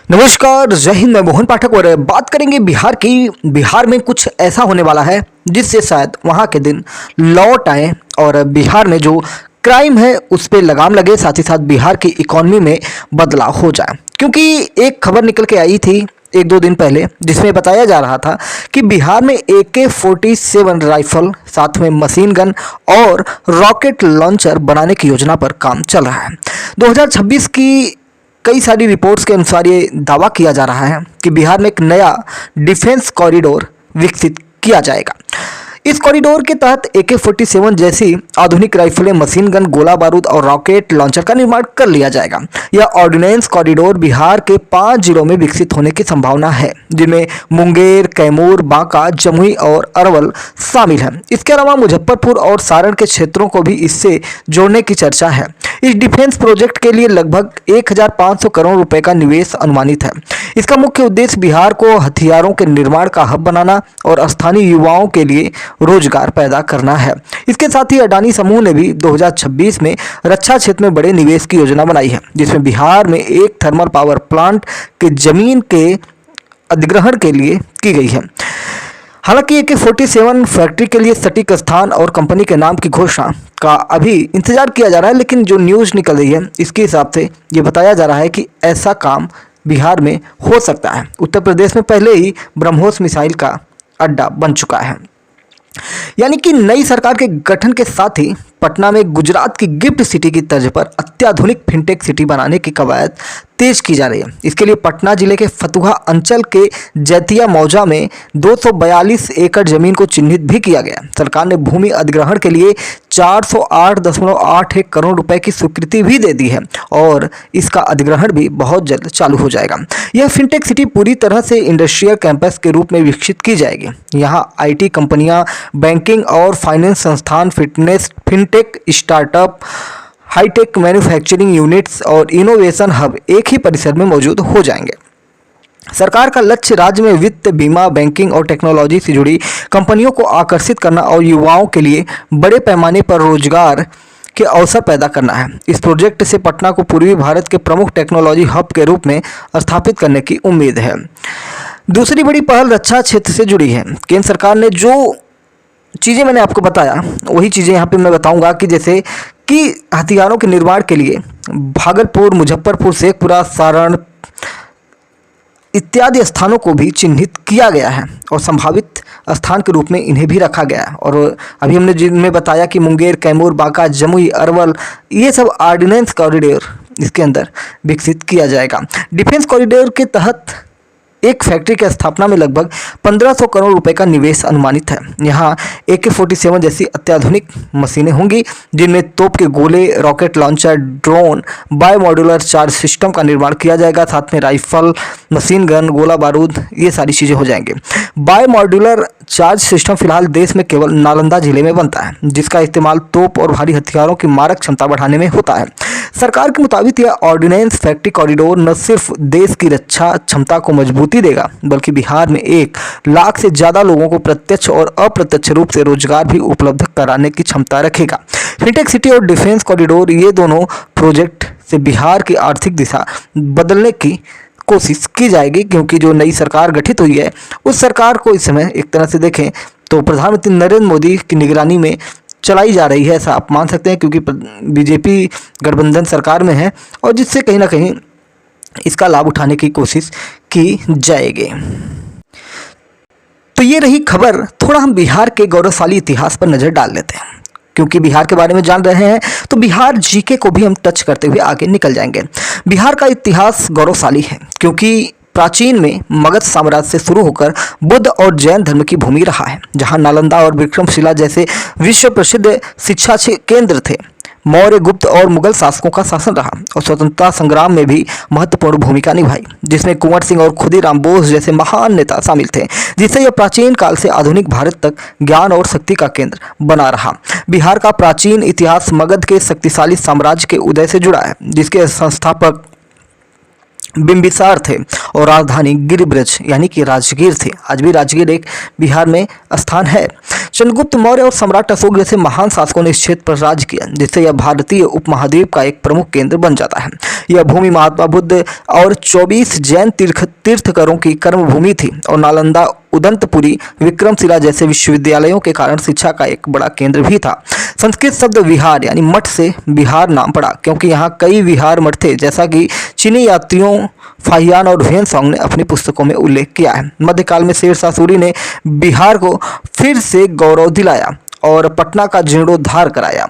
नमस्कार, जय हिंद। मैं मोहन पाठक और बात करेंगे बिहार की। बिहार में कुछ ऐसा होने वाला है जिससे शायद वहाँ के दिन लौट आए और बिहार में जो क्राइम है उस पर लगाम लगे, साथ ही साथ बिहार की इकॉनमी में बदलाव हो जाए। क्योंकि एक खबर निकल के आई थी एक दो दिन पहले जिसमें बताया जा रहा था कि बिहार में AK-47 राइफल, साथ में मशीन गन और रॉकेट लॉन्चर बनाने की योजना पर काम चल रहा है। 2026 की कई सारी रिपोर्ट्स के अनुसार ये दावा किया जा रहा है कि बिहार में एक नया डिफेंस कॉरिडोर विकसित किया जाएगा। इस कॉरिडोर के तहत AK-47 जैसी आधुनिक राइफलें, मशीन गन, गोला बारूद और रॉकेट लॉन्चर का निर्माण कर लिया जाएगा। यह ऑर्डिनेंस कॉरिडोर बिहार के 5 जिलों में विकसित होने की संभावना है, जिनमें मुंगेर, कैमूर, बांका, जमुई और अरवल शामिल है। इसके अलावा मुजफ्फरपुर और सारण के क्षेत्रों को भी इससे जोड़ने की चर्चा है। इस डिफेंस प्रोजेक्ट के लिए लगभग 1500 करोड़ रुपए का निवेश अनुमानित है। इसका मुख्य उद्देश्य बिहार को हथियारों के निर्माण का हब बनाना और स्थानीय युवाओं के लिए रोजगार पैदा करना है। इसके साथ ही अडानी समूह ने भी 2026 में रक्षा क्षेत्र में बड़े निवेश की योजना बनाई है, जिसमें बिहार में एक थर्मल पावर प्लांट के जमीन के अधिग्रहण के लिए की गई है। हालांकि AK-47 फैक्ट्री के लिए सटीक स्थान और कंपनी के नाम की घोषणा का अभी इंतजार किया जा रहा है, लेकिन जो न्यूज़ निकल रही है इसके हिसाब से ये बताया जा रहा है कि ऐसा काम बिहार में हो सकता है। उत्तर प्रदेश में पहले ही ब्रह्मोस मिसाइल का अड्डा बन चुका है। यानी कि नई सरकार के गठन के साथ ही पटना में गुजरात की गिफ्ट सिटी की तर्ज पर अत्याधुनिक फिनटेक सिटी बनाने की कवायद तेज की जा रही है। इसके लिए पटना जिले के फतुहा अंचल के जैतिया मौजा में 242 एकड़ जमीन को चिन्हित भी किया गया। सरकार ने भूमि अधिग्रहण के लिए 408.81 करोड़ रुपए की स्वीकृति भी दे दी है और इसका अधिग्रहण भी बहुत जल्द चालू हो जाएगा। यह फिनटेक सिटी पूरी तरह से इंडस्ट्रियल कैंपस के रूप में विकसित की जाएगी। यहाँ IT कंपनियाँ, बैंकिंग और फाइनेंस संस्थान, fitness, fintech startup, hi tech manufacturing units और इनोवेशन हब एक ही परिसर में मौजूद हो जाएंगे। सरकार का लक्ष्य राज्य में वित्त, बीमा, बैंकिंग और टेक्नोलॉजी से जुड़ी कंपनियों को आकर्षित करना और युवाओं के लिए बड़े पैमाने पर रोजगार के अवसर पैदा करना है। इस प्रोजेक्ट से पटना को पूर्वी भारत के प्रमुख टेक्नोलॉजी हब के रूप में स्थापित करने की उम्मीद है। दूसरी बड़ी पहल रक्षा क्षेत्र से जुड़ी है। केंद्र सरकार ने जो चीज़ें मैंने आपको बताया वही चीज़ें यहाँ पे मैं बताऊंगा कि जैसे कि हथियारों के निर्माण के लिए भागलपुर, मुजफ्फरपुर, शेखपुरा, सारण इत्यादि स्थानों को भी चिन्हित किया गया है और संभावित स्थान के रूप में इन्हें भी रखा गया है। और अभी हमने जिनमें बताया कि मुंगेर, कैमूर, बांका, जमुई, अरवल, ये सब ऑर्डिनेंस कॉरिडोर इसके अंदर विकसित किया जाएगा। डिफेंस कॉरिडोर के तहत एक फैक्ट्री की स्थापना में लगभग 1500 करोड़ रुपए का निवेश अनुमानित है। यहाँ AK-47 जैसी अत्याधुनिक मशीनें होंगी, जिनमें तोप के गोले, rocket launcher, drone, bio modular charge system का निर्माण किया जाएगा। साथ में राइफल, मशीन गन, गोला बारूद, ये सारी चीज़ें हो जाएंगी। बायो मॉड्यूलर चार्ज सिस्टम फिलहाल देश में केवल नालंदा जिले में बनता है, जिसका इस्तेमाल तोप और भारी हथियारों की मारक क्षमता बढ़ाने में होता है। सरकार के मुताबिक यह ऑर्डिनेंस फैक्ट्री कॉरिडोर न सिर्फ देश की रक्षा क्षमता को मजबूती देगा, बल्कि बिहार में 1 लाख से ज़्यादा लोगों को प्रत्यक्ष और अप्रत्यक्ष रूप से रोजगार भी उपलब्ध कराने की क्षमता रखेगा। फिनटेक सिटी और डिफेंस कॉरिडोर, ये दोनों प्रोजेक्ट से बिहार की आर्थिक दिशा बदलने की कोशिश की जाएगी, क्योंकि जो नई सरकार गठित हुई है उस सरकार को इस समय एक तरह से देखें तो प्रधानमंत्री नरेंद्र मोदी की निगरानी में चलाई जा रही है, ऐसा आप मान सकते हैं, क्योंकि बीजेपी गठबंधन सरकार में है और जिससे कहीं ना कहीं इसका लाभ उठाने की कोशिश की जाएगी। तो ये रही खबर। थोड़ा हम बिहार के गौरवशाली इतिहास पर नज़र डाल लेते हैं। क्योंकि बिहार के बारे में जान रहे हैं तो बिहार GK को भी हम टच करते हुए आगे निकल जाएंगे। बिहार का इतिहास गौरवशाली है क्योंकि प्राचीन में मगध साम्राज्य से शुरू होकर बुद्ध और जैन धर्म की भूमि रहा है, जहां नालंदा और विक्रमशिला जैसे विश्व प्रसिद्ध शिक्षा केंद्र थे। मौर्य, गुप्त और मुगल शासकों का शासन रहा और स्वतंत्रता संग्राम में भी महत्वपूर्ण भूमिका निभाई, जिसमें कुंवर सिंह और खुदीराम बोस जैसे महान नेता शामिल थे, जिससे यह प्राचीन काल से आधुनिक भारत तक ज्ञान और शक्ति का केंद्र बना रहा। बिहार का प्राचीन इतिहास मगध के शक्तिशाली साम्राज्य के उदय से जुड़ा है, जिसके संस्थापक बिंबिसार थे और राजधानी गिरिब्रज यानी कि राजगीर थी। आज भी राजगीर एक बिहार में स्थान है। चंद्रगुप्त मौर्य और सम्राट अशोक जैसे महान शासकों ने इस क्षेत्र पर राज किया, जिससे यह भारतीय उपमहाद्वीप का एक प्रमुख केंद्र बन जाता है। यह भूमि महात्मा बुद्ध और 24 जैन तीर्थकरों की कर्म भूमि थी और नालंदा, उदंतपुरी, विक्रमशिला जैसे विश्वविद्यालयों के कारण शिक्षा का एक बड़ा केंद्र भी था। संस्कृत शब्द विहार यानी मठ से बिहार नाम पड़ा, क्योंकि यहाँ कई विहार मठ थे, जैसा कि चीनी यात्रियों फाहियान और ह्वेनसांग ने अपनी पुस्तकों में उल्लेख किया है। मध्यकाल में शेरशाह सूरी ने बिहार को फिर से गौरव दिलाया और पटना का जीर्णोद्धार कराया।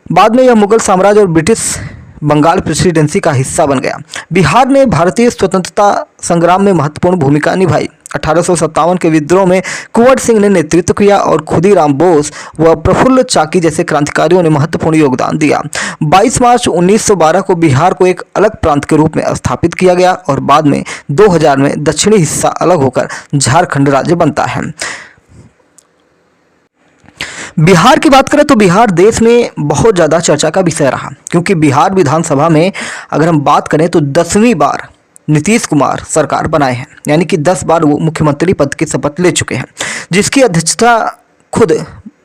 बाद में यह मुगल साम्राज्य और ब्रिटिश बंगाल प्रेसिडेंसी का हिस्सा बन गया। बिहार ने भारतीय स्वतंत्रता संग्राम में महत्वपूर्ण भूमिका निभाई। 1857 के विद्रोह में कुंवर सिंह ने नेतृत्व किया और खुदीराम बोस व प्रफुल्ल चाकी जैसे क्रांतिकारियों ने महत्वपूर्ण योगदान दिया। 22 मार्च 1912 को बिहार को एक अलग प्रांत के रूप में स्थापित किया गया और बाद में 2000 में दक्षिणी हिस्सा अलग होकर झारखंड राज्य बनता है। बिहार की बात करें तो बिहार देश में बहुत ज़्यादा चर्चा का विषय रहा, क्योंकि बिहार विधानसभा में अगर हम बात करें तो 10वीं बार नीतीश कुमार सरकार बनाए हैं, यानी कि 10 बार वो मुख्यमंत्री पद की शपथ ले चुके हैं, जिसकी अध्यक्षता खुद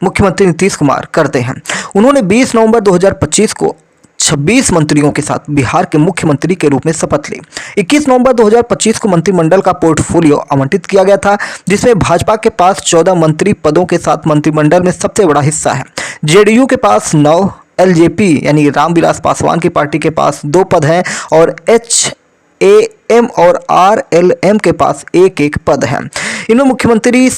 मुख्यमंत्री नीतीश कुमार करते हैं। उन्होंने 20 नवंबर 2025 को 26 मंत्रियों के साथ बिहार के मुख्यमंत्री के रूप में शपथ ली। 21 नवंबर 2025 को मंत्रिमंडल का पोर्टफोलियो आवंटित किया गया था, जिसमें भाजपा के पास 14 मंत्री पदों के साथ मंत्रिमंडल में सबसे बड़ा हिस्सा है। जेडीयू के पास 9, एलजेपी यानी रामविलास पासवान की पार्टी के पास 2 पद हैं और HAM और RLM के पास 1-1 पद हैं। इनमें मुख्यमंत्री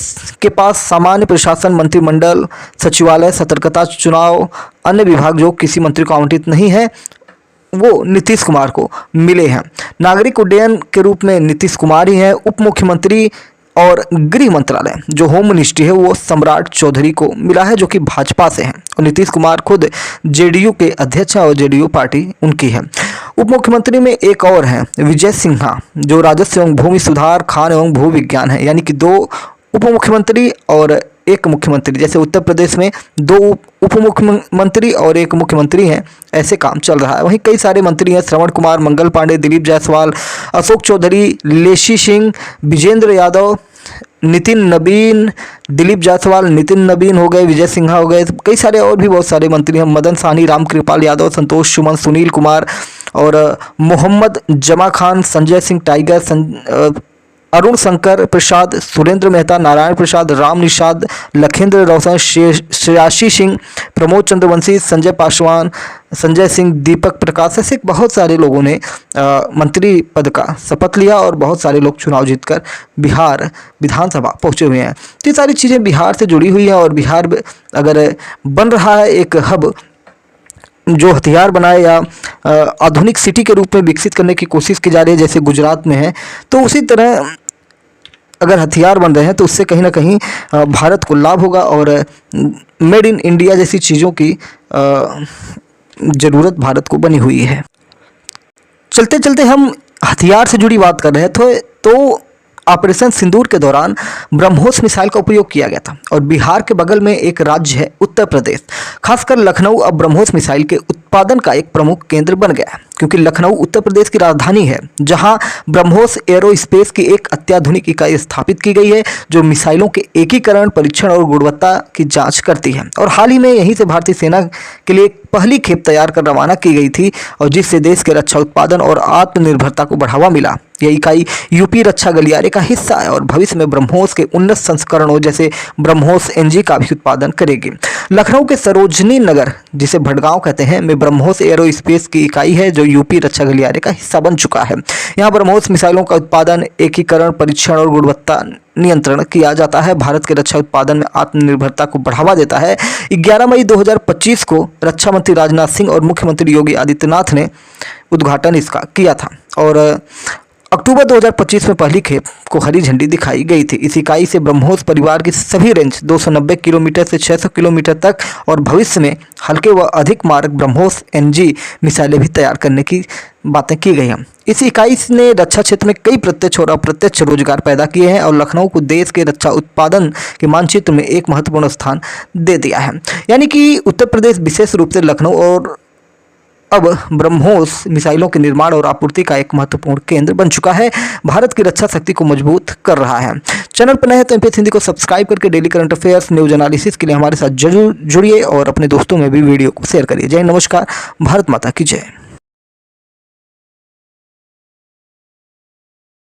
के पास सामान्य प्रशासन, मंत्रिमंडल, सचिवालय, सतर्कता, चुनाव, अन्य विभाग जो किसी मंत्री को आवंटित नहीं है वो नीतीश कुमार को मिले हैं। नागरिक उड्डयन के रूप में नीतीश कुमार ही हैं। उप मुख्यमंत्री और गृह मंत्रालय जो होम मिनिस्ट्री है वो सम्राट चौधरी को मिला है, जो कि भाजपा से हैं, और नीतीश कुमार खुद जेडीयू के अध्यक्ष हैं और जेडीयू पार्टी उनकी है। उप मुख्यमंत्री में एक और हैं विजय सिन्हा, जो राजस्व एवं भूमि सुधार, खान एवं भू विज्ञान है, यानी कि 2 उप मुख्यमंत्री और 1 मुख्यमंत्री। जैसे उत्तर प्रदेश में 2 उप मुख्यमंत्री और 1 मुख्यमंत्री हैं, ऐसे काम चल रहा है। वहीं कई सारे मंत्री हैं, श्रवण कुमार, मंगल पांडे, दिलीप जायसवाल, अशोक चौधरी, लेशी सिंह, विजेंद्र यादव, नितिन नबीन, दिलीप जायसवाल, नितिन नबीन हो गए, विजय सिन्हा हो गए, कई सारे और भी बहुत सारे मंत्री हैं, मदन साहनी, रामकृपाल यादव, संतोष सुमन, सुनील कुमार और मोहम्मद जमा खान, संजय सिंह टाइगर, अरुण शंकर प्रसाद, सुरेंद्र मेहता, नारायण प्रसाद, राम निषाद, लखेंद्र रोशन, श्रेयासी सिंह, प्रमोद चंद्रवंशी, संजय पासवान, संजय सिंह, दीपक प्रकाश, ऐसे बहुत सारे लोगों ने मंत्री पद का शपथ लिया और बहुत सारे लोग चुनाव जीतकर बिहार विधानसभा पहुंचे हुए हैं। तो ये सारी चीज़ें बिहार से जुड़ी हुई हैं और बिहार अगर बन रहा है एक हब जो हथियार बनाए या आधुनिक सिटी के रूप में विकसित करने की कोशिश की जा रही है, जैसे गुजरात में है, तो उसी तरह अगर हथियार बन रहे हैं तो उससे कहीं ना कहीं भारत को लाभ होगा और मेड इन इंडिया जैसी चीज़ों की ज़रूरत भारत को बनी हुई है। चलते चलते हम हथियार से जुड़ी बात कर रहे थे तो ऑपरेशन सिंदूर के दौरान ब्रह्मोस मिसाइल का उपयोग किया गया था और बिहार के बगल में एक राज्य है उत्तर प्रदेश, खासकर लखनऊ अब ब्रह्मोस मिसाइल के उत्पादन का एक प्रमुख केंद्र बन गया है, क्योंकि लखनऊ उत्तर प्रदेश की राजधानी है, जहां ब्रह्मोस एरोस्पेस की एक अत्याधुनिक इकाई स्थापित की गई है जो मिसाइलों के एकीकरण, परीक्षण और गुणवत्ता की जांच करती है। और हाल ही में यहीं से भारतीय सेना के लिए पहली खेप तैयार कर रवाना की गई थी और जिससे देश के रक्षा उत्पादन और आत्मनिर्भरता को बढ़ावा मिला। यह इकाई यूपी रक्षा गलियारे का हिस्सा है और भविष्य में ब्रह्मोस के उन्नत संस्करणों जैसे ब्रह्मोस NG का भी उत्पादन करेगी। लखनऊ के सरोजनी नगर, जिसे भटगांव कहते हैं, में ब्रह्मोस एरोस्पेस की इकाई है जो यूपी रक्षा गलियारे का हिस्सा बन चुका है। यहाँ ब्रह्मोस मिसाइलों का उत्पादन, एकीकरण, परीक्षण और गुणवत्ता नियंत्रण किया जाता है। भारत के रक्षा उत्पादन में आत्मनिर्भरता को बढ़ावा देता है। 11 मई 2025 को रक्षा मंत्री राजनाथ सिंह और मुख्यमंत्री योगी आदित्यनाथ ने उद्घाटन इसका किया था और अक्टूबर 2025 में पहली खेप को हरी झंडी दिखाई गई थी। इस इकाई से ब्रह्मोस परिवार की सभी रेंज 290 किलोमीटर से 600 किलोमीटर तक और भविष्य में हल्के व अधिक मारक ब्रह्मोस NG मिसाइलें भी तैयार करने की बातें की गई हैं। इस इकाई ने रक्षा क्षेत्र में कई प्रत्यक्ष और अप्रत्यक्ष रोजगार पैदा किए हैं और लखनऊ को देश के रक्षा उत्पादन के मानचित्र में एक महत्वपूर्ण स्थान दे दिया है। यानी कि उत्तर प्रदेश विशेष रूप से लखनऊ और अब ब्रह्मोस मिसाइलों के निर्माण और आपूर्ति का एक महत्वपूर्ण केंद्र बन चुका है। भारत की रक्षा शक्ति को मजबूत कर रहा है। चैनल पर नए हैं तो एमपीएस हिंदी को सब्सक्राइब करके daily current affairs, news analysis के लिए हमारे साथ जरूर जुड़िए और अपने दोस्तों में भी वीडियो को शेयर करिए। जय हिंद, नमस्कार, भारत माता की जय।